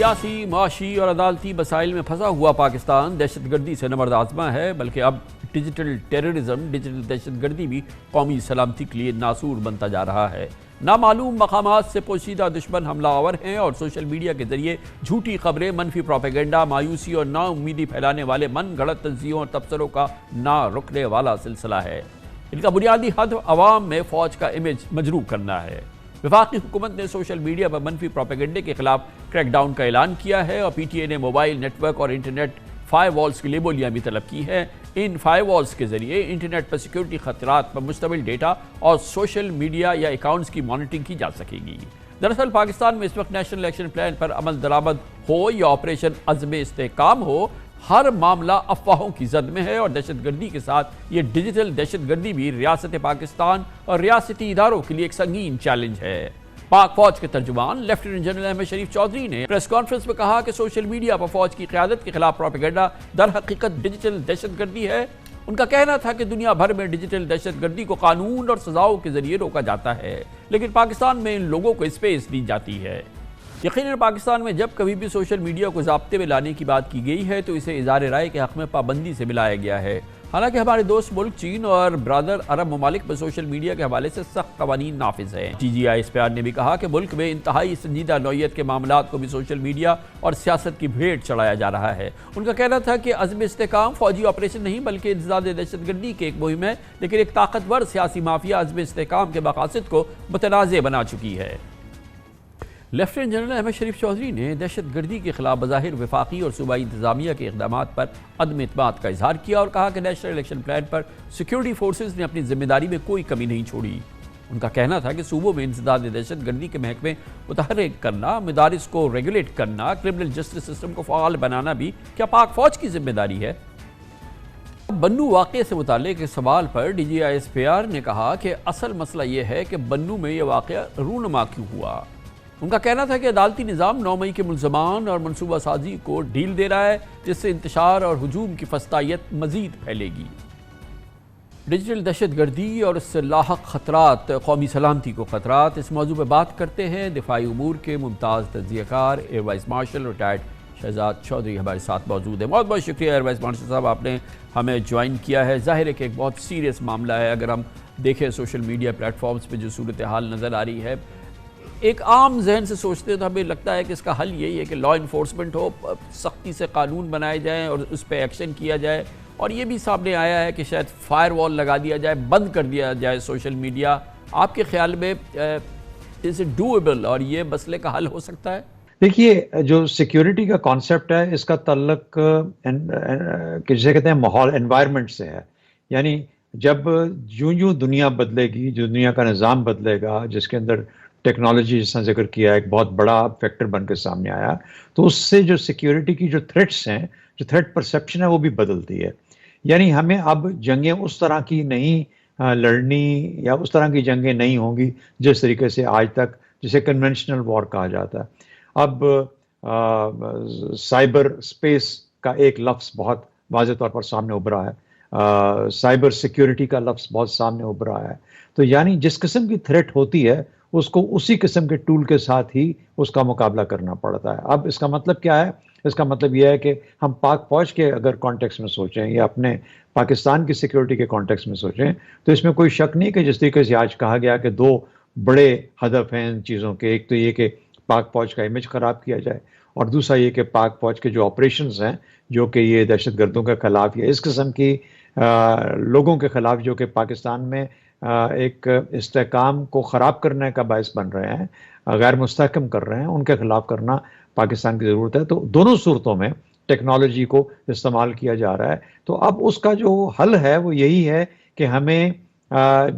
سیاسی، معاشی اور عدالتی مسائل میں پھنسا ہوا پاکستان دہشت گردی سے نبرد آزما ہے، بلکہ اب ڈیجیٹل ٹیررزم، ڈیجیٹل دہشت گردی بھی قومی سلامتی کے لیے ناسور بنتا جا رہا ہے۔ نامعلوم مقامات سے پوشیدہ دشمن حملہ آور ہیں اور سوشل میڈیا کے ذریعے جھوٹی خبریں، منفی پروپیگنڈا، مایوسی اور نا امیدی پھیلانے والے من گھڑت تجزیوں اور تبصروں کا نہ رکنے والا سلسلہ ہے۔ ان کا بنیادی ہدف عوام میں فوج کا امیج مجروح کرنا ہے۔ وفاقی حکومت نے سوشل میڈیا پر منفی پروپیگنڈے کے خلاف کریک ڈاؤن کا اعلان کیا ہے اور پی ٹی اے نے موبائل نیٹ ورک اور انٹرنیٹ فائر والز کی لیبولیاں بھی طلب کی ہیں۔ ان فائر والز کے ذریعے انٹرنیٹ پر سیکیورٹی خطرات پر مشتمل ڈیٹا اور سوشل میڈیا یا اکاؤنٹس کی مانیٹرنگ کی جا سکے گی۔ دراصل پاکستان میں اس وقت نیشنل ایکشن پلان پر عمل درآمد ہو یا آپریشن عزم استحکام ہو، ہر معاملہ افواہوں کی زد میں ہے اور دہشت گردی کے ساتھ یہ ڈیجیٹل دہشت گردی بھی ریاست پاکستان اور ریاستی اداروں کے لیے ایک سنگین چیلنج ہے۔ پاک فوج کے ترجمان لیفٹیننٹ جنرل احمد شریف چودھری نے پریس کانفرنس میں کہا کہ سوشل میڈیا پر فوج کی قیادت کے خلاف پروپیگنڈا در حقیقت ڈیجیٹل دہشت گردی ہے۔ ان کا کہنا تھا کہ دنیا بھر میں ڈیجیٹل دہشت گردی کو قانون اور سزاؤں کے ذریعے روکا جاتا ہے، لیکن پاکستان میں ان لوگوں کو اسپیس دی جاتی ہے۔ یقیناً پاکستان میں جب کبھی بھی سوشل میڈیا کو ضابطے میں لانے کی بات کی گئی ہے تو اسے اظہار رائے کے حق میں پابندی سے ملایا گیا ہے۔ حالانکہ ہمارے دوست ملک چین اور برادر عرب ممالک میں سوشل میڈیا کے حوالے سے سخت قوانین نافذ ہیں۔ D G I S P R نے بھی کہا کہ ملک میں انتہائی سنجیدہ نوعیت کے معاملات کو بھی سوشل میڈیا اور سیاست کی بھیٹ چڑھایا جا رہا ہے۔ ان کا کہنا تھا کہ عزم استحکام فوجی آپریشن نہیں بلکہ انسداد دہشت گردی کی ایک مہم ہے، لیکن ایک طاقتور سیاسی مافیا عزم استحکام کے مقاصد کو متنازع بنا چکی ہے۔ لیفٹیننٹ جنرل احمد شریف چودھری نے دہشت گردی کے خلاف بظاہر وفاقی اور صوبائی انتظامیہ کے اقدامات پر عدم اعتماد کا اظہار کیا اور کہا کہ نیشنل الیکشن پلان پر سیکیورٹی فورسز نے اپنی ذمہ داری میں کوئی کمی نہیں چھوڑی۔ ان کا کہنا تھا کہ صوبوں میں انسداد دہشت گردی کے محکمے متحرک کرنا، مدارس کو ریگولیٹ کرنا، کرمنل جسٹس سسٹم کو فعال بنانا بھی کیا پاک فوج کی ذمہ داری ہے؟ بنو واقعے سے متعلق اس سوال پر D G I S P R نے کہا کہ اصل مسئلہ یہ ہے کہ بنو میں یہ واقعہ رونما کیوں ہوا۔ ان کا کہنا تھا کہ عدالتی نظام 9 مئی کے ملزمان اور منصوبہ سازی کو ڈھیل دے رہا ہے، جس سے انتشار اور ہجوم کی فسطائیت مزید پھیلے گی۔ ڈیجیٹل دہشت گردی اور اس سے لاحق خطرات، قومی سلامتی کو خطرات، اس موضوع پہ بات کرتے ہیں دفاعی امور کے ممتاز تجزیہ کار air vice marshal retired Shahzad Chaudhry ہمارے ساتھ موجود ہیں۔ بہت بہت شکریہ ایئر وائس مارشل صاحب، آپ نے ہمیں جوائن کیا ہے۔ ظاہر ہے کہ ایک بہت سیریس معاملہ ہے۔ اگر ہم دیکھیں سوشل میڈیا پلیٹ فارمز پہ جو صورتحال نظر آ رہی ہے، ایک عام ذہن سے سوچتے ہیں تو ہمیں لگتا ہے کہ اس کا حل یہی ہے کہ لا انفورسمنٹ ہو، سختی سے قانون بنائے جائیں اور اس پہ ایکشن کیا جائے، اور یہ بھی سامنے آیا ہے کہ شاید فائر وال لگا دیا جائے، بند کر دیا جائے سوشل میڈیا۔ آپ کے خیال میں از اٹ ڈویبل اور یہ مسئلے کا حل ہو سکتا ہے؟ دیکھیے، جو سیکیورٹی کا کانسیپٹ ہے اس کا تعلق جسے کہتے ہیں ماحول، انوائرمنٹ سے ہے۔ یعنی جب یوں دنیا بدلے گی، جو دنیا کا نظام بدلے گا، جس کے اندر ٹیکنالوجی جس نے ذکر کیا ایک بہت بڑا فیکٹر بن کے سامنے آیا، تو اس سے جو سیکیورٹی کی جو تھریٹس ہیں، جو تھریٹ پرسیپشن ہے، وہ بھی بدلتی ہے۔ یعنی ہمیں اب جنگیں اس طرح کی نہیں لڑنی، یا اس طرح کی جنگیں نہیں ہوں گی جس طریقے سے آج تک، جسے کنونشنل وار کہا جاتا ہے۔ اب سائبر اسپیس کا ایک لفظ بہت واضح طور پر سامنے ابھرا ہے، سائبر سیکیورٹی کا لفظ بہت سامنے ابھرا ہے۔ تو یعنی جس قسم کی تھریٹ ہوتی ہے اس کو اسی قسم کے ٹول کے ساتھ ہی اس کا مقابلہ کرنا پڑتا ہے۔ اب اس کا مطلب کیا ہے؟ اس کا مطلب یہ ہے کہ ہم پاک فوج کے اگر کانٹیکس میں سوچیں یا اپنے پاکستان کی سیکیورٹی کے کانٹیکس میں سوچیں تو اس میں کوئی شک نہیں کہ جس طریقے سے آج کہا گیا کہ 2 بڑے ہدف ہیں ان چیزوں کے، ایک تو یہ کہ پاک فوج کا امیج خراب کیا جائے، اور دوسرا یہ کہ پاک فوج کے جو آپریشنز ہیں جو کہ یہ دہشت گردوں کے خلاف یا اس قسم کی لوگوں کے خلاف جو کہ پاکستان میں ایک استحکام کو خراب کرنے کا باعث بن رہے ہیں، غیر مستحکم کر رہے ہیں، ان کے خلاف کرنا پاکستان کی ضرورت ہے۔ تو دونوں صورتوں میں ٹیکنالوجی کو استعمال کیا جا رہا ہے۔ تو اب اس کا جو حل ہے وہ یہی ہے کہ ہمیں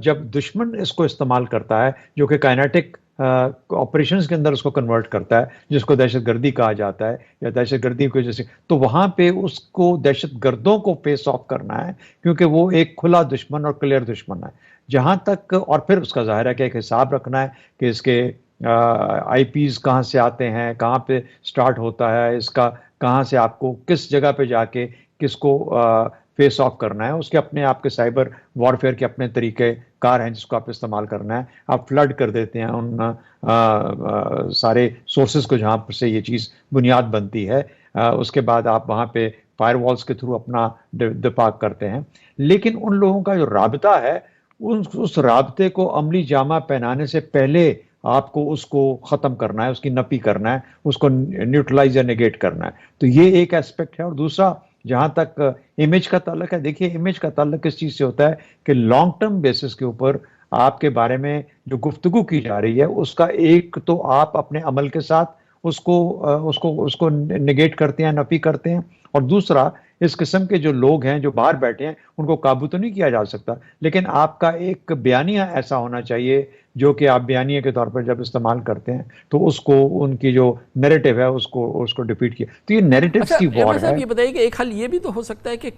جب دشمن اس کو استعمال کرتا ہے، جو کہ کائنیٹک آپریشنز کے اندر اس کو کنورٹ کرتا ہے، جس کو دہشت گردی کہا جاتا ہے یا دہشت گردی کی وجہ سے، تو وہاں پہ اس کو دہشت گردوں کو فیس آف کرنا ہے، کیونکہ وہ ایک کھلا دشمن اور کلیئر دشمن ہے۔ جہاں تک، اور پھر اس کا ظاہر ہے کہ ایک حساب رکھنا ہے کہ اس کے آئی پیز کہاں سے آتے ہیں، کہاں پہ سٹارٹ ہوتا ہے، اس کا کہاں سے آپ کو کس جگہ پہ جا کے کس کو فیس آف کرنا ہے، اس کے اپنے آپ کے سائبر وارفیئر کے اپنے طریقہ کار ہیں جس کو آپ استعمال کرنا ہے. آپ فلڈ کر دیتے ہیں ان سارے سورسز کو جہاں سے یہ چیز بنیاد بنتی ہے. اس کے بعد آپ وہاں پہ فائر والز کے تھرو اپنا دفاع کرتے ہیں. لیکن ان لوگوں کا جو رابطہ ہے اس رابطے کو عملی جامہ پہنانے سے پہلے آپ کو اس کو ختم کرنا ہے، اس کی نفی کرنا ہے، اس کو نیوٹرلائز یا نیگیٹ کرنا ہے. تو یہ ایک اسپیکٹ ہے. اور دوسرا جہاں تک امیج کا تعلق ہے، دیکھیے امیج کا تعلق کس چیز سے ہوتا ہے کہ لانگ ٹرم بیسس کے اوپر آپ کے بارے میں جو گفتگو کی جا رہی ہے اس کا ایک تو آپ اپنے عمل کے ساتھ اس کو نگیٹ کرتے ہیں، نفی کرتے ہیں. اور دوسرا اس قسم کے جو لوگ ہیں جو باہر بیٹھے ہیں ان کو قابو تو نہیں کیا جا سکتا، لیکن آپ کا ایک بیانیہ ایسا ہونا چاہیے جو کہ آپ بیانیہ کے طور پر جب استعمال کرتے ہیں تو اس کو ان کی جو نیریٹو ہے اس کو ڈیفیٹ کیا. تو یہ نیریٹوز اچھا کی احمد وار صاحب ہے. یہ بتائیے کہ ایک حل یہ بھی تو ہو سکتا ہے کہ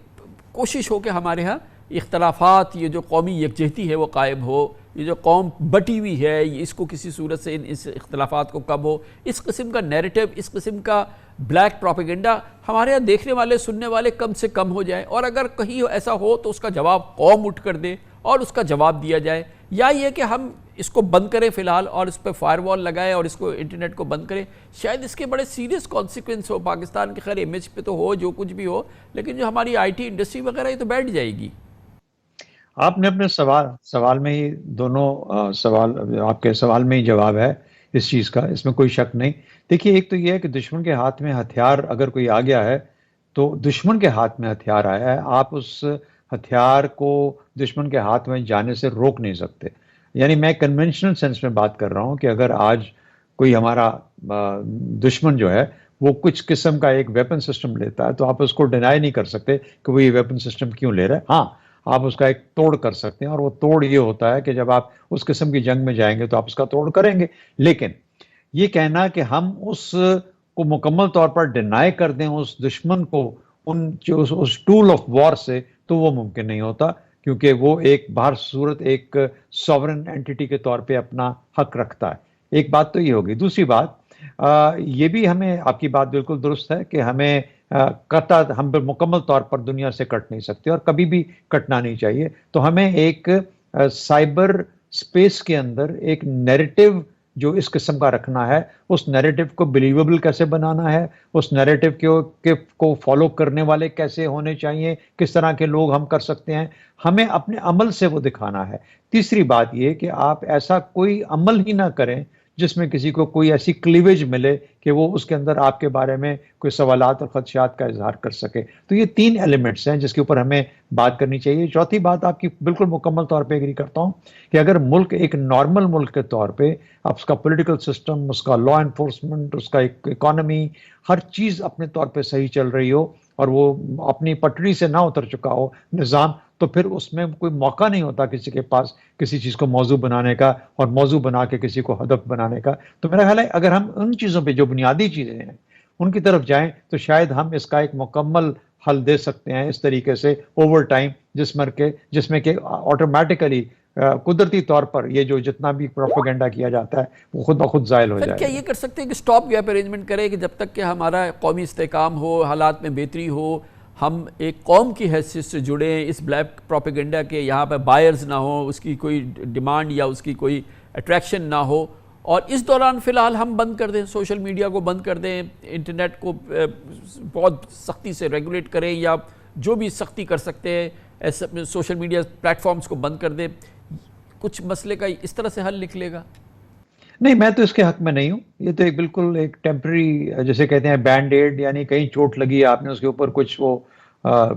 کوشش ہو کہ ہمارے ہاں اختلافات، یہ جو قومی یکجہتی ہے وہ قائم ہو، یہ جو قوم بٹی ہوئی ہے اس کو کسی صورت سے اس اختلافات کو کم ہو، اس قسم کا نیریٹو، اس قسم کا بلیک پروپیگنڈا ہمارے یہاں دیکھنے والے سننے والے کم سے کم ہو جائے، اور اگر کہیں ایسا ہو تو اس کا جواب قوم اٹھ کر دے اور اس کا جواب دیا جائے. یا یہ کہ ہم اس کو بند کریں فی الحال اور اس پہ فائر وال لگائیں اور اس کو انٹرنیٹ کو بند کریں. شاید اس کے بڑے سیریس کانسیکوینس ہو پاکستان کے، خیر امیج پہ تو ہو جو کچھ بھی ہو، لیکن جو ہماری آئی ٹی انڈسٹری وغیرہ یہ تو بیٹھ جائے گی. آپ نے اپنے سوال میں ہی دونوں سوال، آپ کے سوال میں ہی جواب ہے اس چیز کا، اس میں کوئی شک نہیں. دیکھیے ایک تو یہ ہے کہ دشمن کے ہاتھ میں ہتھیار اگر کوئی آ گیا ہے تو دشمن کے ہاتھ میں ہتھیار آیا ہے، آپ اس ہتھیار کو دشمن کے ہاتھ میں جانے سے روک نہیں سکتے. یعنی میں کنونشنل سینس میں بات کر رہا ہوں کہ اگر آج کوئی ہمارا دشمن جو ہے وہ کچھ قسم کا ایک ویپن سسٹم لیتا ہے تو آپ اس کو ڈینائی نہیں کر سکتے کہ وہ یہ ویپن سسٹم کیوں لے رہا ہے. ہاں آپ اس کا ایک توڑ کر سکتے ہیں، اور وہ توڑ یہ ہوتا ہے کہ جب آپ اس قسم کی جنگ میں جائیں گے تو آپ اس کا توڑ کریں گے. لیکن یہ کہنا کہ ہم اس کو مکمل طور پر ڈینائی کر دیں اس دشمن کو اس ٹول آف وار سے، تو وہ ممکن نہیں ہوتا، کیونکہ وہ ایک باہر صورت ایک سوورن اینٹی کے طور پہ اپنا حق رکھتا ہے. ایک بات تو یہ ہوگی. دوسری بات یہ بھی ہمیں، آپ کی بات بالکل درست ہے کہ ہمیں ہم مکمل طور پر دنیا سے کٹ نہیں سکتے اور کبھی بھی کٹنا نہیں چاہیے. تو ہمیں ایک سائبر اسپیس کے اندر ایک نیریٹو جو اس قسم کا رکھنا ہے، اس نیریٹو کو بلیویبل کیسے بنانا ہے، اس نیریٹو کو فالو کرنے والے کیسے ہونے چاہیے، کس طرح کے لوگ ہم کر سکتے ہیں، ہمیں اپنے عمل سے وہ دکھانا ہے. تیسری بات یہ کہ آپ ایسا کوئی عمل ہی نہ کریں جس میں کسی کو کوئی ایسی کلیویج ملے کہ وہ اس کے اندر آپ کے بارے میں کوئی سوالات اور خدشات کا اظہار کر سکے. تو یہ 3 ایلیمنٹس ہیں جس کے اوپر ہمیں بات کرنی چاہیے. چوتھی بات آپ کی بالکل مکمل طور پہ ایگری کرتا ہوں کہ اگر ملک ایک نارمل ملک کے طور پہ اس کا پولیٹیکل سسٹم، اس کا لا انفورسمنٹ، اس کا اکانومی، ہر چیز اپنے طور پہ صحیح چل رہی ہو اور وہ اپنی پٹری سے نہ اتر چکا ہو نظام، تو پھر اس میں کوئی موقع نہیں ہوتا کسی کے پاس کسی چیز کو موضوع بنانے کا اور موضوع بنا کے کسی کو ہدف بنانے کا. تو میرا خیال ہے اگر ہم ان چیزوں پہ جو بنیادی چیزیں ہیں ان کی طرف جائیں تو شاید ہم اس کا ایک مکمل حل دے سکتے ہیں اس طریقے سے اوور ٹائم، جس میں کہ آٹومیٹیکلی قدرتی طور پر یہ جو جتنا بھی پروپیگنڈا کیا جاتا ہے وہ خود بخود زائل ہو پھر جائے کیا گا. یہ کر سکتے ہیں کہ سٹاپ گیپ ارینجمنٹ کرے کہ جب تک کہ ہمارا قومی استحکام ہو، حالات میں بہتری ہو، ہم ایک قوم کی حیثیت سے جڑیں، اس بلیک پروپیگنڈا کے یہاں پہ بائرز نہ ہوں، اس کی کوئی ڈیمانڈ یا اس کی کوئی اٹریکشن نہ ہو، اور اس دوران فی الحال ہم بند کر دیں، سوشل میڈیا کو بند کر دیں، انٹرنیٹ کو بہت سختی سے ریگولیٹ کریں یا جو بھی سختی کر سکتے ہیں سوشل میڈیا پلیٹ فارمز کو بند کر دیں. کچھ مسئلے کا اس طرح سے حل نکلے گا؟ نہیں، میں تو اس کے حق میں نہیں ہوں. یہ تو ایک بالکل ایک ٹیمپرری جیسے کہتے ہیں بینڈ ایڈ، یعنی کہیں چوٹ لگی آپ نے اس کے اوپر کچھ وہ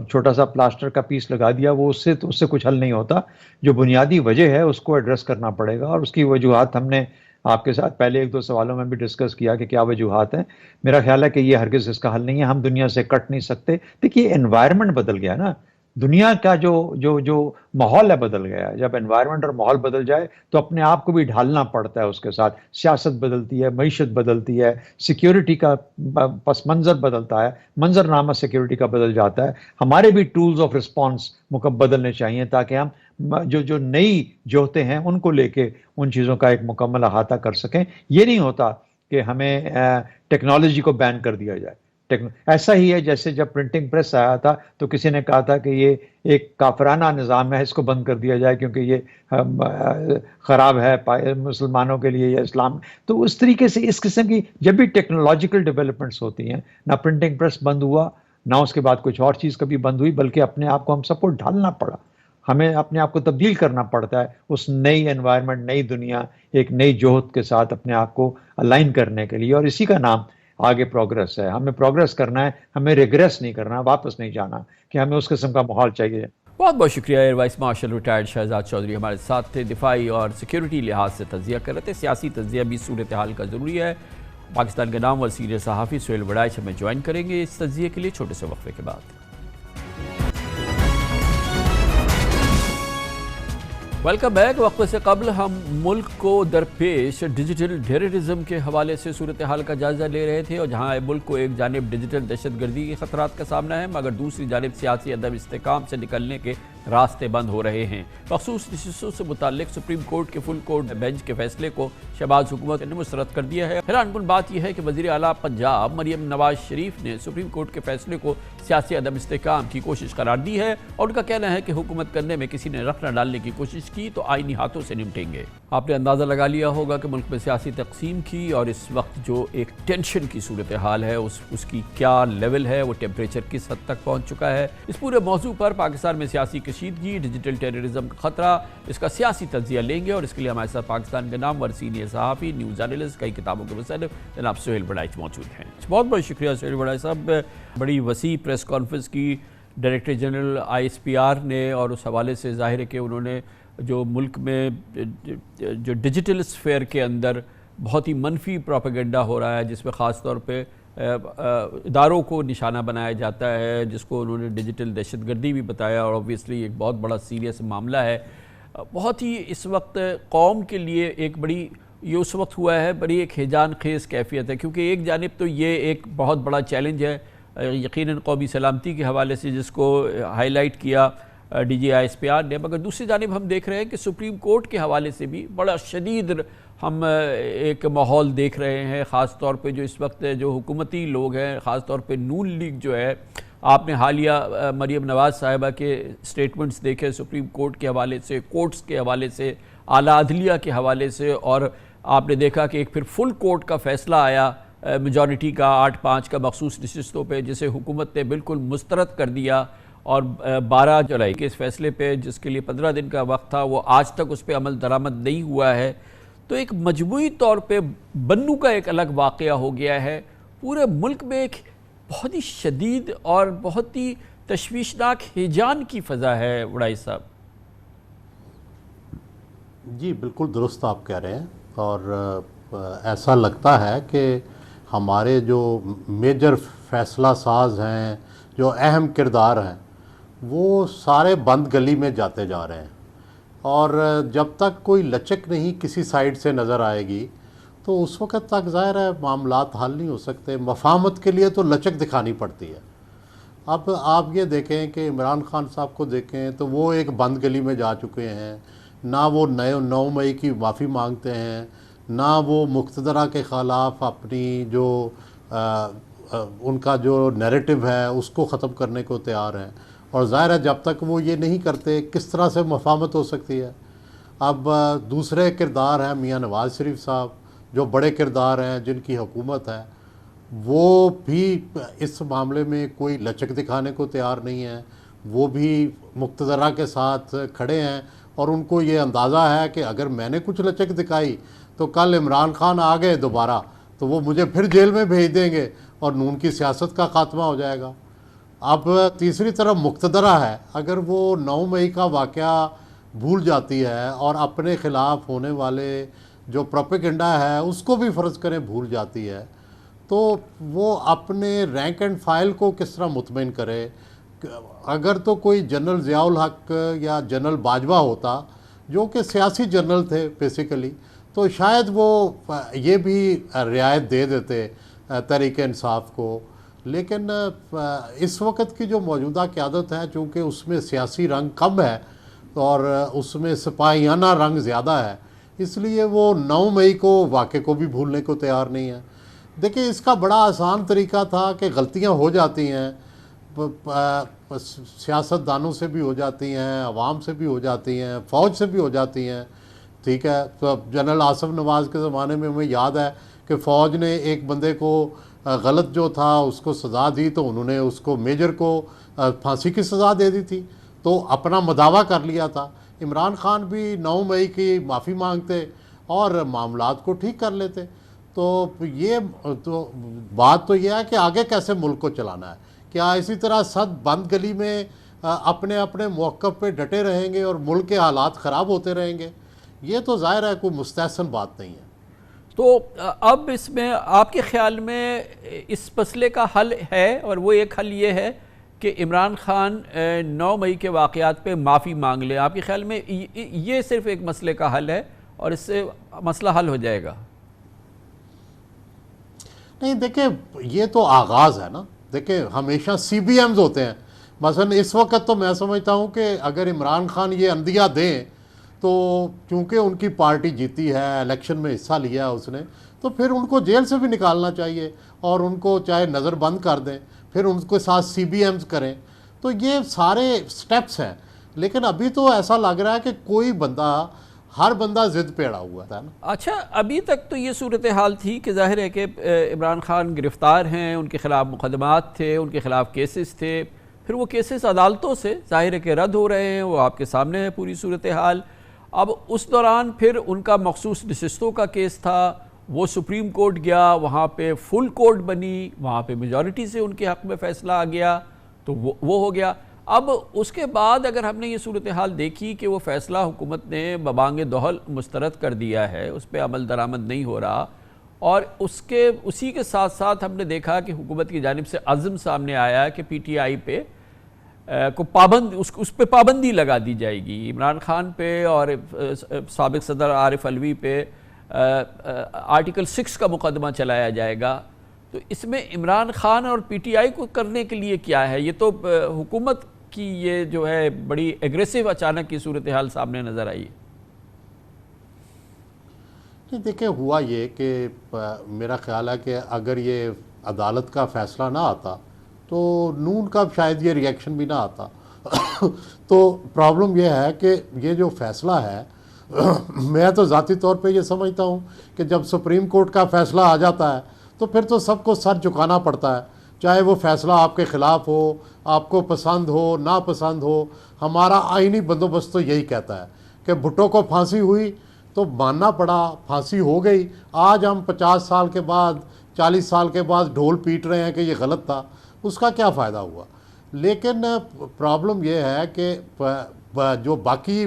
چھوٹا سا پلاسٹر کا پیس لگا دیا، وہ اس سے کچھ حل نہیں ہوتا. جو بنیادی وجہ ہے اس کو ایڈریس کرنا پڑے گا، اور اس کی وجوہات ہم نے آپ کے ساتھ پہلے 1-2 سوالوں میں بھی ڈسکس کیا کہ کیا وجوہات ہیں. میرا خیال ہے کہ یہ ہرگز اس کا حل نہیں ہے. ہم دنیا سے کٹ نہیں سکتے. دیکھیے انوائرمنٹ بدل گیا نا، دنیا کا جو ماحول ہے بدل گیا. جب انوائرمنٹ اور ماحول بدل جائے تو اپنے آپ کو بھی ڈھالنا پڑتا ہے اس کے ساتھ. سیاست بدلتی ہے، معیشت بدلتی ہے، سیکیورٹی کا پس منظر بدلتا ہے، منظر نامہ سیکیورٹی کا بدل جاتا ہے. ہمارے بھی ٹولز آف رسپانس بدلنے چاہیے تاکہ ہم جو نئی جوہتے ہیں ان کو لے کے ان چیزوں کا ایک مکمل احاطہ کر سکیں. یہ نہیں ہوتا کہ ہمیں ٹیکنالوجی کو بین کر دیا جائے. ایسا ہی ہے جیسے جب پرنٹنگ پریس آیا تھا تو کسی نے کہا تھا کہ یہ ایک کافرانہ نظام ہے، اس کو بند کر دیا جائے کیونکہ یہ خراب ہے مسلمانوں کے لیے یا اسلام. تو اس طریقے سے اس قسم کی جب بھی ٹیکنالوجیکل ڈیولپمنٹس ہوتی ہیں، نہ پرنٹنگ پریس بند ہوا، نہ اس کے بعد کچھ اور چیز کبھی بند ہوئی، بلکہ اپنے آپ کو ہم سب کو ڈھالنا پڑا، ہمیں اپنے آپ کو تبدیل کرنا پڑتا ہے اس نئی انوائرمنٹ، نئی دنیا، ایک نئی جوہد کے ساتھ اپنے آپ کو الائن کرنے کے لیے. اور اسی کا نام آگے پروگرس ہے. ہمیں پروگرس کرنا ہے، ہمیں ریگریس نہیں کرنا، واپس نہیں جانا، کہ ہمیں اس قسم کا ماحول چاہیے. بہت بہت شکریہ. Air vice marshal retired Shahzad Chaudhry ہمارے ساتھ تھے. دفاعی اور سیکیورٹی لحاظ سے تجزیہ کر رہے تھے. سیاسی تجزیہ بھی صورتحال کا ضروری ہے. پاکستان کے نام اور سینئر صحافی سہیل وڑائچ ہمیں جوائن کریں گے اس تجزیے کے لیے چھوٹے سے وقفے کے بعد. Welcome back. وقفے سے قبل ہم ملک کو درپیش ڈیجیٹل ٹیررزم کے حوالے سے صورتحال کا جائزہ لے رہے تھے، اور جہاں ملک کو ایک جانب ڈیجیٹل دہشت گردی کے خطرات کا سامنا ہے، مگر دوسری جانب سیاسی عدم استحکام سے نکلنے کے راستے بند ہو رہے ہیں. مخصوص نشستوں سے متعلق سپریم کورٹ کے فل کورٹ بینچ کے فیصلے کو شہباز حکومت نے مسترد کر دیا ہے. حیران کن بات یہ ہے کہ وزیر اعلیٰ پنجاب مریم نواز شریف نے سپریم کورٹ کے فیصلے کو سیاسی عدم استحکام کی کوشش قرار دی ہے، اور ان کا کہنا ہے کہ حکومت کرنے میں کسی نے رخ نہ ڈالنے کی کوشش کی تو آئینی ہاتھوں سے نمٹیں گے. آپ نے اندازہ لگا لیا ہوگا کہ ملک میں سیاسی تقسیم کی اور اس وقت جو ایک ٹینشن کی صورتحال ہے اس کی کیا لیول ہے، وہ ٹیمپریچر کس حد تک پہنچ چکا ہے. اس پورے موضوع پر پاکستان میں سیاسی کشیدگی، ڈیجیٹل ٹیررزم کا خطرہ، اس کا سیاسی تجزیہ لیں گے، اور اس کے لیے ہمارے ساتھ پاکستان کے نامور سینئر صحافی، نیوز اینالسٹ، کئی کتابوں کے مصنف جناب سہیل وڑائچ موجود ہیں. بہت بہت شکریہ سہیل وڑائچ صاحب. بڑی وسیع پریس کانفرنس کی ڈائریکٹر جنرل ISPR نے، اور اس حوالے سے ظاہر ہے کہ انہوں نے جو ملک میں جو ڈیجیٹل سفیر کے اندر بہت ہی منفی پروپیگنڈا ہو رہا ہے، جس میں خاص طور پہ اداروں کو نشانہ بنایا جاتا ہے، جس کو انہوں نے ڈیجیٹل دہشت گردی بھی بتایا، اور اوبویسلی ایک بہت بڑا سیریس معاملہ ہے. بہت ہی اس وقت قوم کے لیے ایک بڑی یہ اس وقت ہوا ہے بڑی ایک ہیجان خیز کیفیت ہے، کیونکہ ایک جانب تو یہ ایک بہت بڑا چیلنج ہے یقیناً قومی سلامتی کے حوالے سے، جس کو ہائی لائٹ کیا DG ISPR نے، مگر دوسری جانب ہم دیکھ رہے ہیں کہ سپریم کورٹ کے حوالے سے بھی بڑا شدید ہم ایک ماحول دیکھ رہے ہیں. خاص طور پہ جو اس وقت جو حکومتی لوگ ہیں، خاص طور پہ نون لیگ جو ہے، آپ نے حالیہ مریم نواز صاحبہ کے سٹیٹمنٹس دیکھے سپریم کورٹ کے حوالے سے، کورٹس کے حوالے سے، اعلیٰ عدلیہ کے حوالے سے، اور آپ نے دیکھا کہ ایک پھر فل کورٹ کا فیصلہ آیا میجورٹی کا 8-5 کا مخصوص نشستوں پہ، جسے حکومت نے بالکل مسترد کر دیا، اور 12 جولائی کے اس فیصلے پہ جس کے لیے 15 دن کا وقت تھا، وہ آج تک اس پہ عمل درآمد نہیں ہوا ہے. تو ایک مجموعی طور پہ بنو کا ایک الگ واقعہ ہو گیا ہے. پورے ملک میں ایک بہت ہی شدید اور بہت ہی تشویشناک ہیجان کی فضا ہے. وڑائچ صاحب جی بالکل درست آپ کہہ رہے ہیں، اور ایسا لگتا ہے کہ ہمارے جو میجر فیصلہ ساز ہیں، جو اہم کردار ہیں، وہ سارے بند گلی میں جاتے جا رہے ہیں. اور جب تک کوئی لچک نہیں کسی سائیڈ سے نظر آئے گی تو اس وقت تک ظاہر ہے معاملات حل نہیں ہو سکتے. مفاہمت کے لیے تو لچک دکھانی پڑتی ہے. اب آپ یہ دیکھیں کہ عمران خان صاحب کو دیکھیں تو وہ ایک بند گلی میں جا چکے ہیں. نہ وہ 9 مئی کی معافی مانگتے ہیں، نہ وہ مقتدرہ کے خلاف اپنی جو ان کا جو نیریٹو ہے اس کو ختم کرنے کو تیار ہیں. اور ظاہر ہے جب تک وہ یہ نہیں کرتے کس طرح سے مفاہمت ہو سکتی ہے. اب دوسرے کردار ہیں میاں نواز شریف صاحب، جو بڑے کردار ہیں، جن کی حکومت ہے، وہ بھی اس معاملے میں کوئی لچک دکھانے کو تیار نہیں ہیں. وہ بھی مقتدرہ کے ساتھ کھڑے ہیں، اور ان کو یہ اندازہ ہے کہ اگر میں نے کچھ لچک دکھائی تو کل عمران خان آ گئے دوبارہ تو وہ مجھے پھر جیل میں بھیج دیں گے اور نون کی سیاست کا خاتمہ ہو جائے گا. اب تیسری طرف مقتدرہ ہے، اگر وہ 9 مئی کا واقعہ بھول جاتی ہے اور اپنے خلاف ہونے والے جو پروپیگنڈا ہے اس کو بھی فرض کریں بھول جاتی ہے، تو وہ اپنے رینک اینڈ فائل کو کس طرح مطمئن کرے. اگر تو کوئی جنرل ضیاء الحق یا جنرل باجوہ ہوتا، جو کہ سیاسی جنرل تھے بیسیکلی، تو شاید وہ یہ بھی رعایت دے دیتے تحریک انصاف کو. لیکن اس وقت کی جو موجودہ قیادت ہے، چونکہ اس میں سیاسی رنگ کم ہے اور اس میں سپاہیانہ رنگ زیادہ ہے، اس لیے وہ 9 مئی کو واقعے کو بھی بھولنے کو تیار نہیں ہے. دیکھیں اس کا بڑا آسان طریقہ تھا کہ غلطیاں ہو جاتی ہیں، سیاست دانوں سے بھی ہو جاتی ہیں، عوام سے بھی ہو جاتی ہیں، فوج سے بھی ہو جاتی ہیں، ٹھیک ہے. تو جنرل آصف نواز کے زمانے میں ہمیں یاد ہے کہ فوج نے ایک بندے کو غلط جو تھا اس کو سزا دی، تو انہوں نے اس کو میجر کو پھانسی کی سزا دے دی تھی، تو اپنا مداوع کر لیا تھا. عمران خان بھی 9 مئی کی معافی مانگتے اور معاملات کو ٹھیک کر لیتے. تو یہ تو بات تو یہ ہے کہ آگے کیسے ملک کو چلانا ہے. کیا اسی طرح صد بند گلی میں اپنے اپنے موقف پہ ڈٹے رہیں گے اور ملک کے حالات خراب ہوتے رہیں گے؟ یہ تو ظاہر ہے کوئی مستحسن بات نہیں ہے. تو اب اس میں آپ کے خیال میں اس مسئلے کا حل ہے، اور وہ ایک حل یہ ہے کہ عمران خان 9 مئی کے واقعات پہ معافی مانگ لے. آپ کے خیال میں یہ صرف ایک مسئلے کا حل ہے اور اس سے مسئلہ حل ہو جائے گا؟ نہیں دیکھیں، یہ تو آغاز ہے نا. دیکھیں ہمیشہ سی بی ایمز ہوتے ہیں. مثلا اس وقت تو میں سمجھتا ہوں کہ اگر عمران خان یہ عندیہ دیں تو چونکہ ان کی پارٹی جیتی ہے، الیکشن میں حصہ لیا ہے اس نے، تو پھر ان کو جیل سے بھی نکالنا چاہیے اور ان کو چاہے نظر بند کر دیں، پھر ان کے ساتھ سی بی ایمز کریں. تو یہ سارے سٹیپس ہیں. لیکن ابھی تو ایسا لگ رہا ہے کہ کوئی بندہ، ہر بندہ ضد پہ اڑا ہوا ہے نا. اچھا، ابھی تک تو یہ صورتحال تھی کہ ظاہر ہے کہ عمران خان گرفتار ہیں، ان کے خلاف مقدمات تھے، ان کے خلاف کیسز تھے، پھر وہ کیسز عدالتوں سے ظاہر ہے کہ رد ہو رہے ہیں، وہ آپ کے سامنے ہے پوری صورتحال. اب اس دوران پھر ان کا مخصوص نشستوں کا کیس تھا، وہ سپریم کورٹ گیا، وہاں پہ فل کورٹ بنی، وہاں پہ میجورٹی سے ان کے حق میں فیصلہ آ گیا، تو وہ ہو گیا. اب اس کے بعد اگر ہم نے یہ صورتحال دیکھی کہ وہ فیصلہ حکومت نے ببانگ دہل مسترد کر دیا ہے، اس پہ عمل درآمد نہیں ہو رہا، اور اسی کے ساتھ ساتھ ہم نے دیکھا کہ حکومت کی جانب سے عزم سامنے آیا کہ پی ٹی آئی پہ اس پہ پابندی لگا دی جائے گی، عمران خان پہ اور سابق صدر عارف علوی پہ آرٹیکل 6 کا مقدمہ چلایا جائے گا. تو اس میں عمران خان اور پی ٹی آئی کو کرنے کے لیے کیا ہے؟ یہ تو حکومت کی یہ جو ہے بڑی ایگریسو اچانک کی صورتحال سامنے نظر آئی ہے. دیکھیں ہوا یہ کہ میرا خیال ہے کہ اگر یہ عدالت کا فیصلہ نہ آتا تو نون کا شاید یہ ریئیکشن بھی نہ آتا. تو پرابلم یہ ہے کہ یہ جو فیصلہ ہے، میں تو ذاتی طور پہ یہ سمجھتا ہوں کہ جب سپریم کورٹ کا فیصلہ آ جاتا ہے تو پھر تو سب کو سر جھکانا پڑتا ہے، چاہے وہ فیصلہ آپ کے خلاف ہو، آپ کو پسند ہو، ناپسند ہو. ہمارا آئینی بندوبست تو یہی کہتا ہے کہ بھٹو کو پھانسی ہوئی تو ماننا پڑا، پھانسی ہو گئی. آج ہم 50 سال کے بعد، 40 سال کے بعد ڈھول پیٹ رہے ہیں کہ یہ غلط تھا، اس کا کیا فائدہ ہوا؟ لیکن پرابلم یہ ہے کہ جو باقی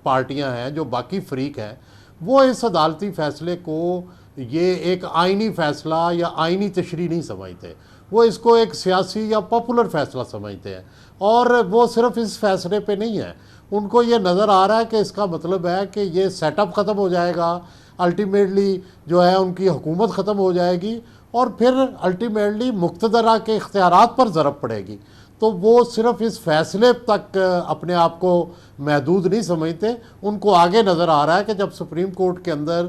پارٹیاں ہیں، جو باقی فریق ہیں، وہ اس عدالتی فیصلے کو یہ ایک آئینی فیصلہ یا آئینی تشریح نہیں سمجھتے. وہ اس کو ایک سیاسی یا پاپولر فیصلہ سمجھتے ہیں، اور وہ صرف اس فیصلے پہ نہیں ہے. ان کو یہ نظر آ رہا ہے کہ اس کا مطلب ہے کہ یہ سیٹ اپ ختم ہو جائے گا، الٹیمیٹلی جو ہے ان کی حکومت ختم ہو جائے گی، اور پھر الٹیمیٹلی مقتدرہ کے اختیارات پر ضرب پڑے گی. تو وہ صرف اس فیصلے تک اپنے آپ کو محدود نہیں سمجھتے. ان کو آگے نظر آ رہا ہے کہ جب سپریم کورٹ کے اندر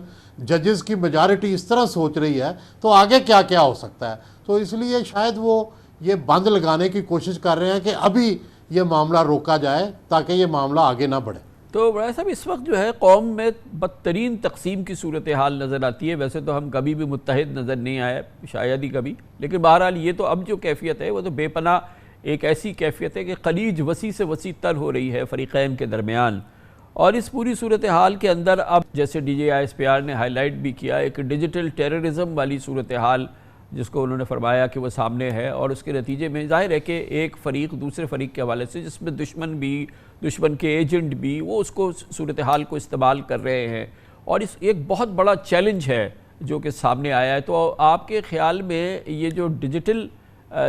ججز کی میجارٹی اس طرح سوچ رہی ہے تو آگے کیا کیا ہو سکتا ہے. تو اس لیے شاید وہ یہ بند لگانے کی کوشش کر رہے ہیں کہ ابھی یہ معاملہ روکا جائے تاکہ یہ معاملہ آگے نہ بڑھے. تو بڑا صاحب، اس وقت جو ہے قوم میں بدترین تقسیم کی صورتحال نظر آتی ہے. ویسے تو ہم کبھی بھی متحد نظر نہیں آئے، شاید ہی کبھی، لیکن بہرحال یہ تو اب جو کیفیت ہے وہ تو بے پناہ ایک ایسی کیفیت ہے کہ خلیج وسیع سے وسیع تر ہو رہی ہے فریقین کے درمیان. اور اس پوری صورتحال کے اندر اب جیسے ڈی جے آئی ایس پی آر نے ہائی لائٹ بھی کیا، ایک ڈیجیٹل ٹیررزم والی صورتحال جس کو انہوں نے فرمایا کہ وہ سامنے ہے، اور اس کے نتیجے میں ظاہر ہے کہ ایک فریق دوسرے فریق کے حوالے سے، جس میں دشمن کے ایجنٹ بھی، وہ اس کو صورتحال کو استعمال کر رہے ہیں، اور اس ایک بہت بڑا چیلنج ہے جو کہ سامنے آیا ہے. تو آپ کے خیال میں یہ جو ڈیجیٹل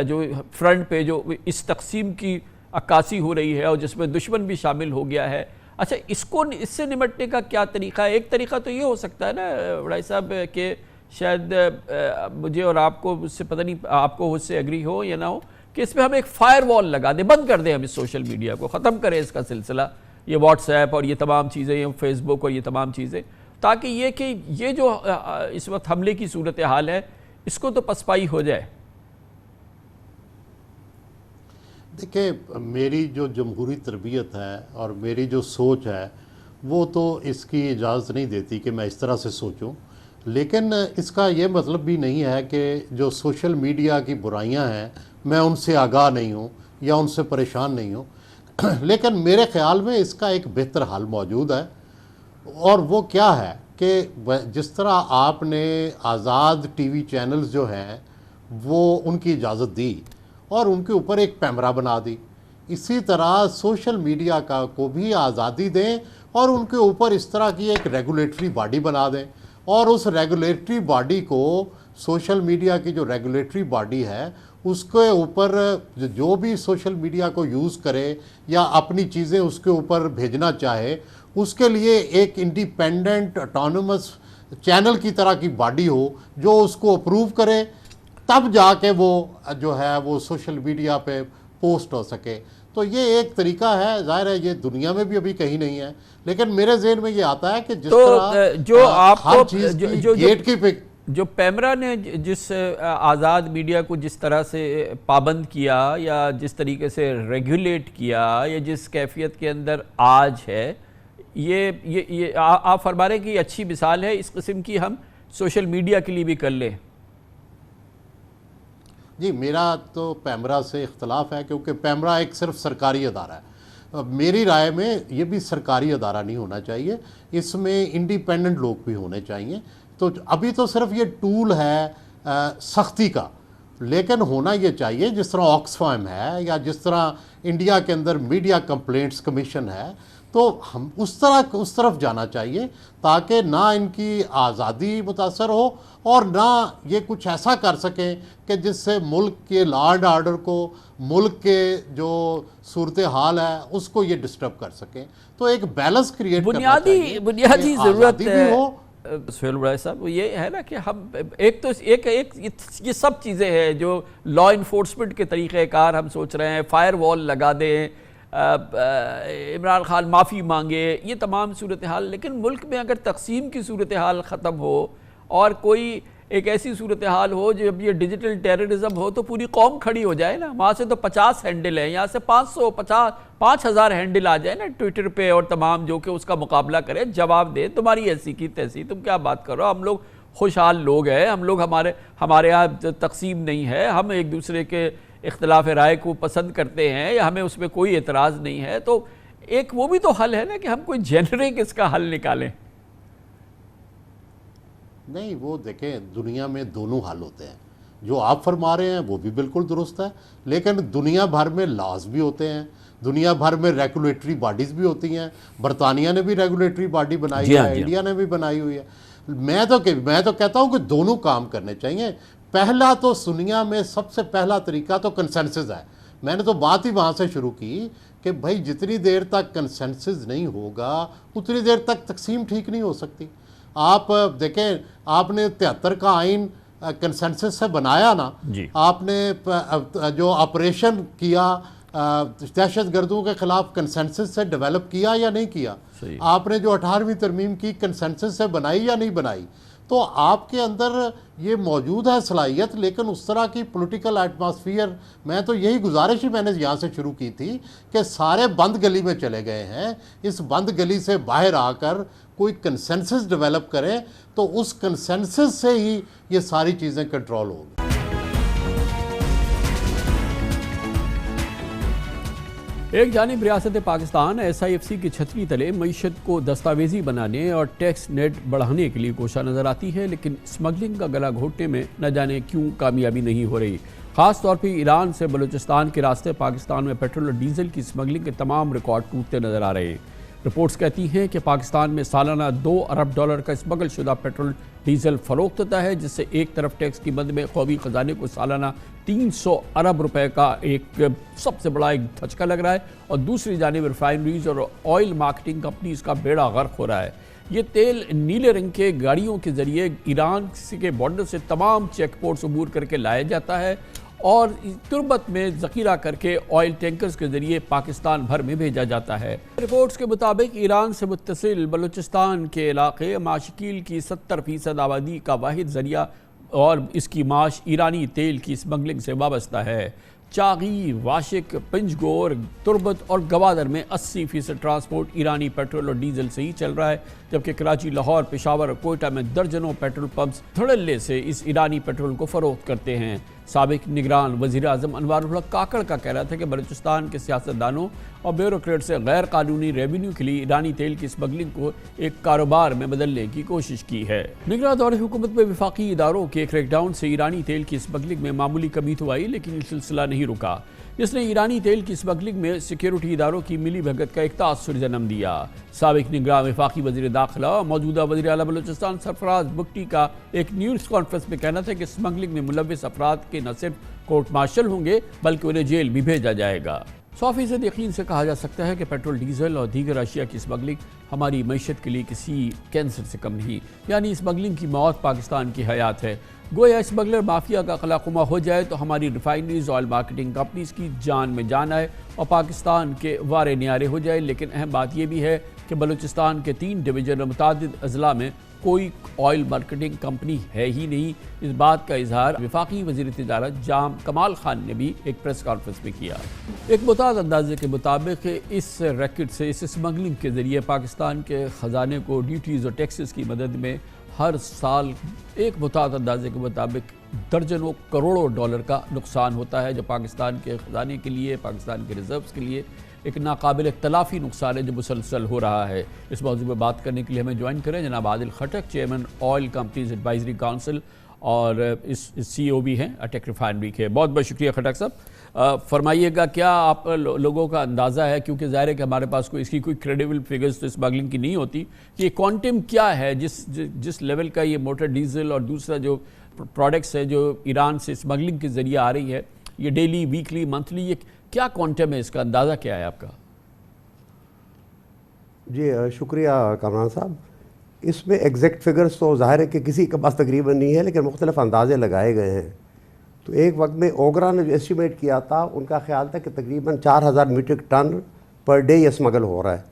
جو فرنٹ پہ جو اس تقسیم کی عکاسی ہو رہی ہے اور جس میں دشمن بھی شامل ہو گیا ہے، اچھا اس سے نمٹنے کا کیا طریقہ ہے؟ ایک طریقہ تو یہ ہو سکتا ہے نا بڑائی صاحب کہ شاید مجھے اور آپ کو اس سے پتہ نہیں آپ کو اس سے ایگری ہو یا نہ ہو کہ اس میں ہم ایک فائر وال لگا دیں، بند کر دیں ہم اس سوشل میڈیا کو، ختم کریں اس کا سلسلہ، یہ واٹس ایپ اور یہ تمام چیزیں، یہ فیس بک اور یہ تمام چیزیں، تاکہ یہ کہ یہ جو اس وقت حملے کی صورتحال ہے اس کو تو پسپائی ہو جائے؟ دیکھیں، میری جو جمہوری تربیت ہے اور میری جو سوچ ہے وہ تو اس کی اجازت نہیں دیتی کہ میں اس طرح سے سوچوں، لیکن اس کا یہ مطلب بھی نہیں ہے کہ جو سوشل میڈیا کی برائیاں ہیں میں ان سے آگاہ نہیں ہوں یا ان سے پریشان نہیں ہوں، لیکن میرے خیال میں اس کا ایک بہتر حل موجود ہے، اور وہ کیا ہے کہ جس طرح آپ نے آزاد ٹی وی چینلز جو ہیں وہ ان کی اجازت دی اور ان کے اوپر ایک پیمرا بنا دی، اسی طرح سوشل میڈیا کو بھی آزادی دیں اور ان کے اوپر اس طرح کی ایک ریگولیٹری باڈی بنا دیں، اور اس ریگولیٹری باڈی کو، سوشل میڈیا کی جو ریگولیٹری باڈی ہے اس کے اوپر جو بھی سوشل میڈیا کو یوز کرے یا اپنی چیزیں اس کے اوپر بھیجنا چاہے، اس کے لیے ایک انڈیپینڈنٹ اٹانومس چینل کی طرح کی باڈی ہو جو اس کو اپروو کرے، تب جا کے وہ جو ہے وہ سوشل میڈیا پہ پوسٹ ہو سکے۔ تو یہ ایک طریقہ ہے، ظاہر ہے یہ دنیا میں بھی ابھی کہیں نہیں ہے، لیکن میرے ذہن میں یہ آتا ہے کہ جس طرح جو آپ ہر چیز کی گیٹ کی جو پیمرا نے جس آزاد میڈیا کو جس طرح سے پابند کیا یا جس طریقے سے ریگولیٹ کیا یا جس کیفیت کے اندر آج ہے، یہ آپ فرما رہے ہیں کہ یہ اچھی مثال ہے، اس قسم کی ہم سوشل میڈیا کے لیے بھی کر لیں؟ جی، میرا تو پیمرا سے اختلاف ہے، کیونکہ پیمرا ایک صرف سرکاری ادارہ ہے۔ میری رائے میں یہ بھی سرکاری ادارہ نہیں ہونا چاہیے، اس میں انڈیپینڈنٹ لوگ بھی ہونے چاہیے۔ تو ابھی تو صرف یہ ٹول ہے سختی کا، لیکن ہونا یہ چاہیے جس طرح آکسفام ہے یا جس طرح انڈیا کے اندر میڈیا کمپلینٹس کمیشن ہے، تو ہم اس طرف جانا چاہیے تاکہ نہ ان کی آزادی متاثر ہو اور نہ یہ کچھ ایسا کر سکیں کہ جس سے ملک کے لا اینڈ آرڈر کو، ملک کے جو صورتحال ہے اس کو یہ ڈسٹرب کر سکیں۔ تو ایک بیلنس کریٹ کرنا چاہیے، بنیادی ضرورت بھی ہو۔ سہیل بڑھائے صاحب، یہ ہے نا کہ ہم ایک یہ سب چیزیں ہیں جو لا انفورسمنٹ کے طریقہ کار ہم سوچ رہے ہیں، فائر وال لگا دیں، عمران خان معافی مانگے، یہ تمام صورتحال، لیکن ملک میں اگر تقسیم کی صورتحال ختم ہو اور کوئی ایک ایسی صورتحال ہو جب یہ ڈیجیٹل ٹیررزم ہو تو پوری قوم کھڑی ہو جائے نا۔ وہاں سے تو 50 ہینڈل ہیں، یہاں سے 5,000 ہینڈل آ جائے نا ٹویٹر پہ، اور تمام جو کہ اس کا مقابلہ کرے، جواب دے تمہاری ایسی کی تیسی، تم کیا بات کر رہے ہو، ہم لوگ خوشحال لوگ ہیں، ہم لوگ ہمارے یہاں تقسیم نہیں ہے، ہم ایک دوسرے کے اختلاف رائے کو پسند کرتے ہیں یا ہمیں اس میں کوئی اعتراض نہیں ہے۔ تو ایک وہ بھی تو حل ہے نا کہ ہم کوئی جنرک اس کا حل نکالیں۔ نہیں، وہ دیکھیں دنیا میں دونوں حل ہوتے ہیں، جو آپ فرما رہے ہیں وہ بھی بالکل درست ہے، لیکن دنیا بھر میں لاز بھی ہوتے ہیں، دنیا بھر میں ریگولیٹری باڈیز بھی ہوتی ہیں۔ برطانیہ نے بھی ریگولیٹری باڈی بنائی ہے، انڈیا نے بھی بنائی ہوئی ہے۔ میں تو کہتا ہوں کہ دونوں کام کرنے چاہیے۔ پہلا تو دنیا میں سب سے پہلا طریقہ تو کنسنسس ہے۔ میں نے تو بات ہی وہاں سے شروع کی کہ بھائی جتنی دیر تک کنسنسس نہیں ہوگا اتنی دیر تک تقسیم ٹھیک نہیں ہو سکتی۔ آپ دیکھیں، آپ نے 73 کا آئین کنسنسس سے بنایا نا، آپ نے جو آپریشن کیا دہشت گردوں کے خلاف کنسنسس سے ڈیولپ کیا یا نہیں کیا، آپ نے جو 18ویں ترمیم کی کنسنسس سے بنائی یا نہیں بنائی، تو آپ کے اندر یہ موجود ہے صلاحیت، لیکن اس طرح کی پولیٹیکل ایٹماسفیئر، میں تو یہی گزارش ہی میں نے یہاں سے شروع کی تھی کہ سارے بند گلی میں چلے گئے ہیں، اس بند گلی سے باہر آ کر کوئی کنسنسس ڈیولپ کریں تو اس کنسنسس سے ہی یہ ساری چیزیں کنٹرول ہوں گی۔ ایک جانب ریاست پاکستان SIFC کی چھتری تلے معیشت کو دستاویزی بنانے اور ٹیکس نیٹ بڑھانے کے لیے کوشاں نظر آتی ہے، لیکن اسمگلنگ کا گلا گھونٹنے میں نہ جانے کیوں کامیابی نہیں ہو رہی۔ خاص طور پہ ایران سے بلوچستان کے راستے پاکستان میں پیٹرول اور ڈیزل کی اسمگلنگ کے تمام ریکارڈ ٹوٹتے نظر آ رہے ہیں۔ رپورٹس کہتی ہیں کہ پاکستان میں سالانہ $2 ارب کا اسمگل شدہ پیٹرول ڈیزل فروخت ہوتا ہے، جس سے ایک طرف ٹیکس کی مد میں قومی خزانے کو سالانہ 300 ارب روپے کا ایک سب سے بڑا ایک دھچکا لگ رہا ہے، اور دوسری جانب ریفائنریز اور آئل مارکیٹنگ کمپنیز کا بیڑا غرق ہو رہا ہے۔ یہ تیل نیلے رنگ کے گاڑیوں کے ذریعے ایران کے بارڈر سے تمام چیک پورٹس عبور کر کے لایا جاتا ہے اور تربت میں ذخیرہ کر کے آئل ٹینکرز کے ذریعے پاکستان بھر میں بھیجا جاتا ہے۔ رپورٹس کے مطابق ایران سے متصل بلوچستان کے علاقے ماشکیل کی 70% آبادی کا واحد ذریعہ اور اس کی معاش ایرانی تیل کی اسمگلنگ سے وابستہ ہے۔ چاغی، واشک، پنجگور، تربت اور گوادر میں 80% ٹرانسپورٹ ایرانی پیٹرول اور ڈیزل سے ہی چل رہا ہے، جبکہ کراچی، لاہور، پشاور اور کوئٹہ میں درجنوں پیٹرول پمپس دھڑلے سے اس ایرانی پیٹرول کو فروخت کرتے ہیں۔ سابق نگران وزیر اعظم انوار الحق کاکڑ کا کہنا تھا کہ بلوچستان کے سیاستدانوں اور بیوروکریٹ سے غیر قانونی ریونیو کے لیے ایرانی تیل کی اسمگلنگ کو ایک کاروبار میں بدلنے کی کوشش کی ہے۔ نگراں دور حکومت میں وفاقی اداروں کے کریک ڈاؤن سے ایرانی تیل کی اسمگلنگ میں معمولی کمی تو آئی، لیکن یہ سلسلہ نہیں رکا، جس نے ایرانی تیل کی اسمگلنگ میں سیکیورٹی اداروں کی ملی بھگت کا ایک تاثر جنم دیا۔ سابق نگراں وفاقی وزیر داخلہ اور موجودہ وزیر اعلیٰ بلوچستان سرفراز بگٹی کا ایک نیوز کانفرنس میں کہنا تھا کہ اسمگلنگ میں ملوث افراد کے نہ صرف کورٹ مارشل ہوں گے بلکہ انہیں جیل بھی بھیجا جائے گا۔ 100% یقین سے کہا جا سکتا ہے کہ پیٹرول، ڈیزل اور دیگر اشیاء کی اسمگلنگ ہماری معیشت کے لیے کسی کینسر سے کم نہیں، یعنی اسمگلنگ کی موت پاکستان کی حیات ہے۔ گویا اسمگلر مافیا کا خلاقمہ ہو جائے تو ہماری ریفائنریز، آئل مارکیٹنگ کمپنیز کی جان میں جان آئے اور پاکستان کے وارے نیارے ہو جائے۔ لیکن اہم بات یہ بھی ہے کہ بلوچستان کے 3 ڈویژن اور متعدد اضلاع میں کوئی آئل مارکیٹنگ کمپنی ہے ہی نہیں۔ اس بات کا اظہار وفاقی وزیر تجارت جام کمال خان نے بھی ایک پریس کانفرنس میں کیا۔ ایک متعدد اندازے کے مطابق اس ریکٹ سے، اس اسمگلنگ کے ذریعے پاکستان کے خزانے کو ڈیوٹیز اور ٹیکسز کی مدد میں ہر سال ایک متعدد اندازے کے مطابق درجنوں کروڑوں ڈالر کا نقصان ہوتا ہے، جو پاکستان کے خزانے کے لیے، پاکستان کے ریزروز کے لیے ایک ناقابل تلافی نقصان ہے جو مسلسل ہو رہا ہے۔ اس موضوع میں بات کرنے کے لیے ہمیں جوائن کریں جناب Adil Khattak, chairman oil companies advisory council اور اس سی او بھی ہیں اٹیک ریفائنری کے۔ بہت بہت شکریہ خٹک صاحب۔ فرمائیے گا کیا آپ لوگوں کا اندازہ ہے، کیونکہ ظاہر ہے کہ ہمارے پاس کوئی اس کی کوئی کریڈیبل فگرز تو اسمگلنگ کی نہیں ہوتی، کہ یہ کوانٹم کیا ہے جس لیول کا یہ موٹر ڈیزل اور دوسرا جو پروڈکٹس ہے جو ایران سے اسمگلنگ کے ذریعے آ رہی ہے، یہ ڈیلی، ویکلی، منتھلی، یہ کیا کوانٹم ہے، اس کا اندازہ کیا ہے آپ کا؟ جی شکریہ کامران صاحب۔ اس میں ایگزیکٹ فگرز تو ظاہر ہے کہ کسی کے پاس تقریباً نہیں ہے، لیکن مختلف اندازے لگائے گئے ہیں۔ تو ایک وقت میں اوگرا نے جو ایسٹیمیٹ کیا تھا، ان کا خیال تھا کہ تقریباً 4000 میٹرک ٹن پر ڈے یہ اسمگل ہو رہا ہے۔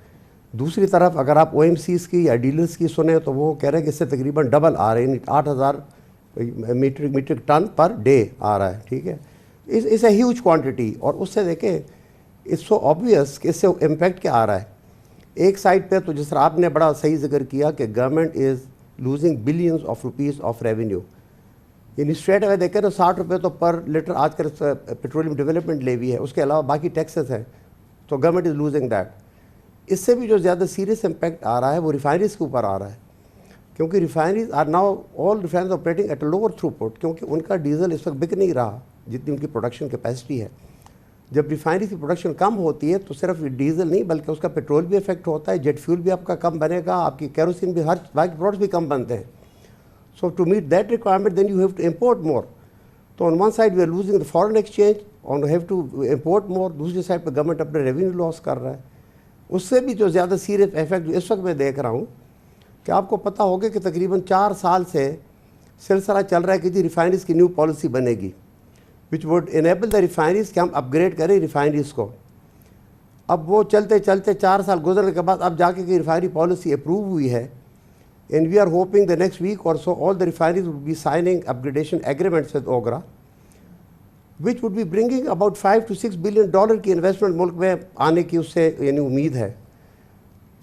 دوسری طرف اگر آپ او ایم سیز کی یا ڈیلرز کی سنیں تو وہ کہہ رہے ہیں کہ اس سے تقریباً ڈبل آ رہے ہیں، 8000 میٹرک ٹن پر ڈے آ رہا ہے، ٹھیک ہے۔ اس اے ہیوج کوانٹٹی، اور اس سے دیکھیں اٹس سو آبویس کہ اس سے امپیکٹ کیا آ رہا ہے۔ ایک سائڈ پہ تو جس طرح آپ نے بڑا صحیح ذکر کیا کہ government is losing billions of rupees of revenue, یعنی اسٹریٹ اوے دیکھیں تو 60 روپے تو پر لیٹر آج کل پیٹرولیم ڈیولپمنٹ لیوی ہے، اس کے علاوہ باقی ٹیکسز ہیں، تو گورنمنٹ از لوزنگ دیٹ۔ اس سے بھی جو زیادہ سیریس امپیکٹ آ رہا ہے وہ ریفائنریز کے اوپر آ رہا ہے، کیونکہ refineries are now all refineries operating at a lower throughput, کیونکہ ان کا ڈیزل اس وقت بک نہیں رہا جتنی ان کی پروڈکشن کیپیسٹی ہے۔ جب ریفائنری کی پروڈکشن کم ہوتی ہے تو صرف ڈیزل نہیں بلکہ اس کا پیٹرول بھی افیکٹ ہوتا ہے، جیٹ فیول بھی آپ کا کم بنے گا، آپ کی کیروسین بھی، ہر باقی پروڈکٹس بھی کم بنتے ہیں۔ So to meet that requirement then you have to import more. تو on one side we are losing the foreign exchange, on have to import more, دوسری سائڈ پہ گورنمنٹ اپنے ریونیو لاس کر رہا ہے۔ اس سے بھی جو زیادہ سیریس افیکٹ جو اس وقت میں دیکھ رہا ہوں کہ آپ کو پتہ ہوگا کہ تقریباً 4 سال سے سلسلہ چل رہا ہے کہ جی ریفائنریز کی نیو پالیسی بنے گی، which would enable the refineries کہ ہم اپ گریڈ کریں ریفائنریز کو۔ اب وہ چلتے چلتے 4 سال گزرنے کے بعد اب جا کے ریفائنری پالیسی اپروو ہوئی ہے، and we are hoping the next week or so all the refineries will be signing upgradation agreements with OGRA, which would be bringing about $5 to $6 billion کی انویسٹمنٹ ملک میں آنے کی اس سے یعنی امید ہے۔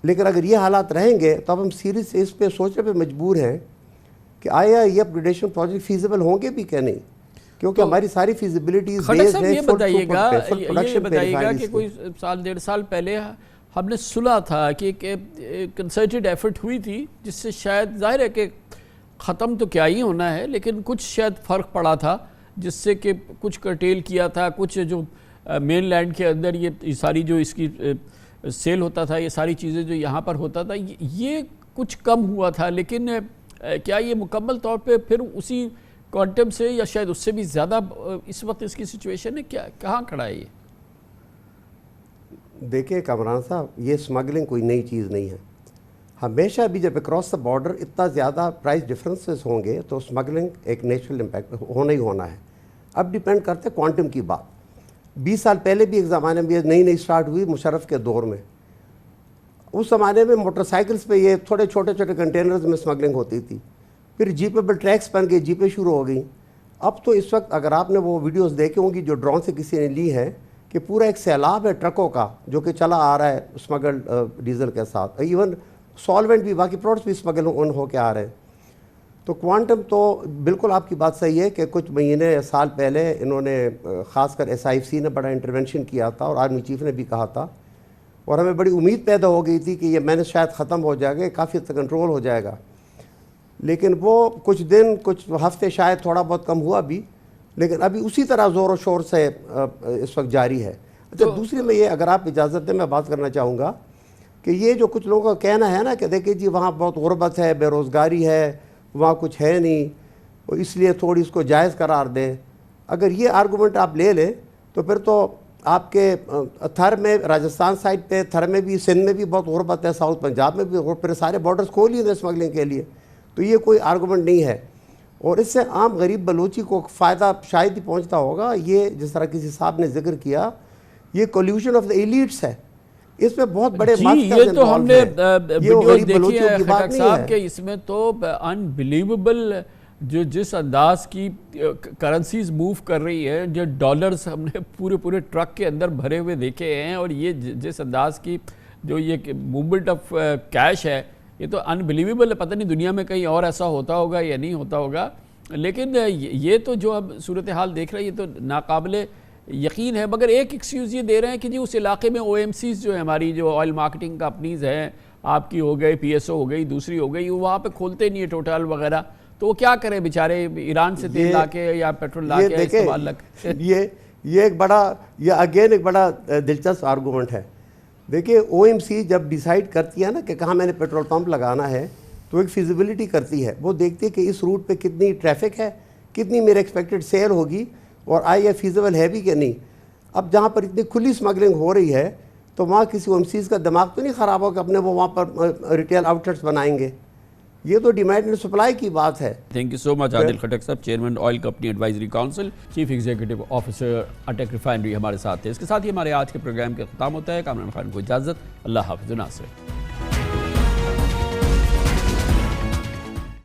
لیکن اگر یہ حالات رہیں گے تو اب ہم سیریز سے اس پہ سوچنے پہ مجبور ہیں کہ آیا یہ اپگریڈیشن پروجیکٹ فیزیبل ہوں گے بھی کہ نہیں، کیونکہ ہماری ساری فیزیبلٹیز بیسڈ ہیں یہ بتائیے گا کہ کوئی 1.5 سال پہلے ہم نے سنا تھا کہ ایک کنسرٹڈ ایفرٹ ہوئی تھی جس سے شاید ظاہر ہے کہ ختم تو کیا ہی ہونا ہے، لیکن کچھ شاید فرق پڑا تھا جس سے کہ کچھ کرٹیل کیا تھا، کچھ جو مین لینڈ کے اندر یہ ساری جو اس کی سیل ہوتا تھا، یہ ساری چیزیں جو یہاں پر ہوتا تھا یہ کچھ کم ہوا تھا، لیکن کیا یہ مکمل طور پہ پھر اسی کوانٹم سے یا شاید اس سے بھی زیادہ اس وقت اس کی سچویشن ہے؟ کیا کہاں کھڑا ہے یہ؟ دیکھیں کامران صاحب، یہ اسمگلنگ کوئی نئی چیز نہیں ہے۔ ہمیشہ بھی جب اکراس دا بارڈر اتنا زیادہ پرائس ڈفرینسز ہوں گے تو اسمگلنگ ایک نیچرل امپیکٹ ہونا ہی ہونا ہے۔ اب ڈیپینڈ کرتے کوانٹم کی بات۔ 20 سال پہلے بھی ایک زمانے میں نئی سٹارٹ ہوئی مشرف کے دور میں، اس زمانے میں موٹر سائیکلز پہ یہ تھوڑے چھوٹے کنٹینرز میں اسمگلنگ ہوتی تھی، پھر جیپیبل ٹریکس بن گئے، جیپیں شروع ہو گئیں. اب تو اس وقت اگر آپ نے وہ ویڈیوز دیکھے ہوں گی جو ڈرون سے کسی نے لی ہیں کہ پورا ایک سیلاب ہے ٹرکوں کا جو کہ چلا آ رہا ہے اسمگل ڈیزل کے ساتھ، ایون سالوینٹ بھی، باقی پروڈکٹس بھی اسمگل ہو کے آ رہے ہیں. تو کوانٹم تو بالکل آپ کی بات صحیح ہے کہ کچھ مہینے یا سال پہلے انہوں نے خاص کر SIFC نے بڑا انٹرونشن کیا تھا اور آرمی چیف نے بھی کہا تھا، اور ہمیں بڑی امید پیدا ہو گئی تھی کہ یہ مینس شاید ختم ہو جائے گا، کافی حد تک کنٹرول ہو جائے گا. لیکن وہ کچھ دن، کچھ ہفتے شاید تھوڑا بہت کم ہوا بھی، لیکن ابھی اسی طرح زور و شور سے اس وقت جاری ہے. اچھا، دوسری میں یہ اگر آپ اجازت دیں میں بات کرنا چاہوں گا کہ یہ جو کچھ لوگوں کا کہنا ہے نا کہ دیکھیں جی وہاں بہت غربت ہے، بے روزگاری ہے، وہاں کچھ ہے نہیں، اور اس لیے تھوڑی اس کو جائز قرار دیں. اگر یہ آرگومنٹ آپ لے لیں تو پھر تو آپ کے تھر میں، راجستھان سائڈ پہ تھر میں بھی، سندھ میں بھی بہت غربت ہے، ساؤتھ پنجاب میں بھی، اور پھر سارے بارڈرز کھول ہی دیں اسمگلنگ کے لیے. تو یہ کوئی آرگومنٹ نہیں ہے، اور اس سے عام غریب بلوچی کو فائدہ شاید ہی پہنچتا ہوگا. یہ جس طرح کسی صاحب نے ذکر کیا، یہ کولیوشن آف دا ایلیٹس ہے، اس میں بہت بڑے یہ تو ہم نے ویڈیوز دیکھی ہیں خٹک صاحب کہ اس میں تو انبلیویبل جس انداز کی کرنسیز موو کر رہی ہے، جو ڈالرز ہم نے پورے ٹرک کے اندر بھرے ہوئے دیکھے ہیں، اور یہ جس انداز کی جو یہ موومنٹ آف کیش ہے، یہ تو انبلیویبل ہے. پتہ نہیں دنیا میں کہیں اور ایسا ہوتا ہوگا یا نہیں ہوتا ہوگا. لیکن یہ تو جو اب صورتحال دیکھ رہے ہیں یہ تو ناقابل یقین ہے. مگر ایک ایکسکیوز یہ دے رہے ہیں کہ جی اس علاقے میں OMCs جو ہیں، ہماری جو آئل مارکیٹنگ کمپنیز ہیں، آپ کی ہو گئی، PSO ہو گئی، دوسری ہو گئی، وہاں پہ کھولتے نہیں ہے ٹوٹل وغیرہ. تو وہ کیا کریں بیچارے، ایران سے تیل لا کے یا پیٹرول لا کے استعمال لگ. یہ ایک بڑا، یہ اگین ایک بڑا دلچسپ آرگومنٹ ہے. دیکھیے OMC جب ڈیسائیڈ کرتی ہے نا کہ کہاں میں نے پیٹرول پمپ لگانا ہے، تو ایک فیزیبلٹی کرتی ہے. وہ دیکھتی ہے کہ اس روٹ پہ کتنی ٹریفک ہے، کتنی میرے ایکسپیکٹڈ سیل ہوگی، اور آئی یہ فیزیبل ہے بھی کہ نہیں. اب جہاں پر اتنی کھلی اسمگلنگ ہو رہی ہے تو وہاں کسی OMCs کا دماغ تو نہیں خراب ہو کہ اپنے وہ وہاں پر ریٹیل آؤٹ لیٹس بنائیں گے. یہ تو ڈیمانڈ اینڈ سپلائی کی بات ہے. تھینک یو سو مچ عادل خٹک صاحب، chairman oil company advisory council, chief executive officer attack refinery ہمارے ساتھ تھے. اس کے ساتھ ہی ہمارے آج کے پروگرام کا اختتام ہوتا ہے. کامران خان کو اجازت، اللہ حافظ. ناصر.